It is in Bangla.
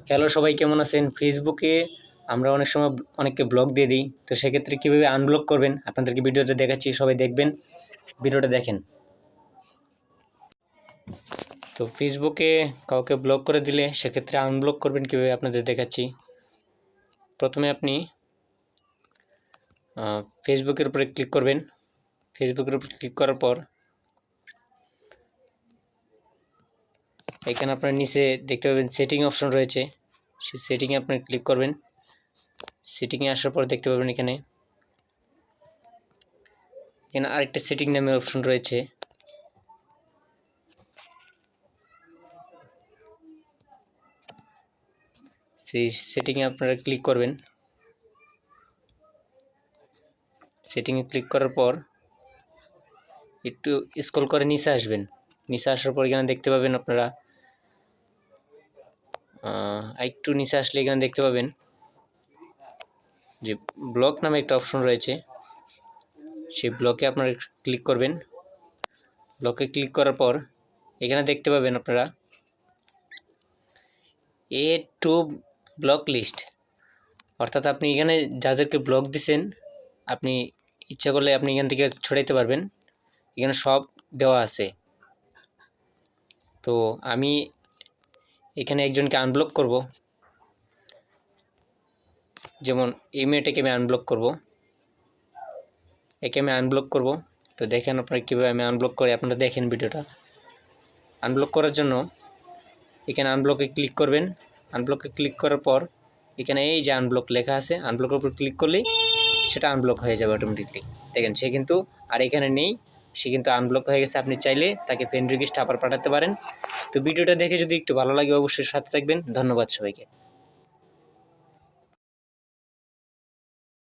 হ্যালো সবাই, কেমন আছেন? ফেসবুকে আমরা অনেক সময় অনেককে ব্লক দিয়ে দিই, তো সেক্ষেত্রে কীভাবে আনব্লক করবেন আপনাদেরকে ভিডিওতে দেখাচ্ছি, সবাই দেখবেন, ভিডিওটা দেখেন। তো ফেসবুকে কাউকে ব্লক করে দিলে সেক্ষেত্রে আনব্লক করবেন কীভাবে আপনাদের দেখাচ্ছি। প্রথমে আপনি ফেসবুকের উপরে ক্লিক করবেন। ফেসবুকের উপর ক্লিক করার পর এখানে আপনার নিচে দেখতে পাবেন সেটিং অপশন রয়েছে, সেই সেটিংয়ে আপনি ক্লিক করবেন। সেটিংয়ে আসার পর দেখতে পাবেন এখানে আরেকটা সেটিং নামের অপশন রয়েছে, সেই সেটিংয়ে আপনারা ক্লিক করবেন। সেটিংয়ে ক্লিক করার পর একটু স্ক্রল করে নিচে আসবেন। নিচে আসার পর এখানে দেখতে পাবেন আপনারা একটু নিচে আসলে এখানে দেখতে পাবেন যে ব্লক নামে একটা অপশন রয়েছে, সেই ব্লকে আপনারা ক্লিক করবেন। ব্লকে ক্লিক করার পর এখানে দেখতে পাবেন আপনারা এ টু ব্লক লিস্ট, অর্থাৎ আপনি এখানে যাদেরকে ব্লক দিছেন আপনি ইচ্ছা করলে আপনি এখান থেকে ছড়াইতে পারবেন। এখানে সব দেওয়া আছে। তো আমি এখানে একজনকে আনব্লক করব, যেমন এই মেয়েটাকে আমি আনব্লক করব, একে আমি আনব্লক করব। তো দেখেন আপনারা কীভাবে আমি আনব্লক করি, আপনারা দেখেন ভিডিওটা। আনব্লক করার জন্য এখানে আনব্লকে ক্লিক করবেন। আনব্লকে ক্লিক করার পর এখানে এই যে আনব্লক লেখা আছে, আনব্লকের উপর ক্লিক করলেই সেটা আনব্লক হয়ে যাবে অটোমেটিকলি। দেখেন সে কিন্তু আর এখানে নেই, সে কিন্তু আনব্লক হয়ে গেছে। আপনি চাইলে তাকে ফ্রেন্ড রিকোয়েস্ট আবার পাঠাতে পারেন। তো ভিডিওটা দেখে যদি একটু ভালো লাগে অবশ্যই সাথে থাকবেন। ধন্যবাদ সবাইকে।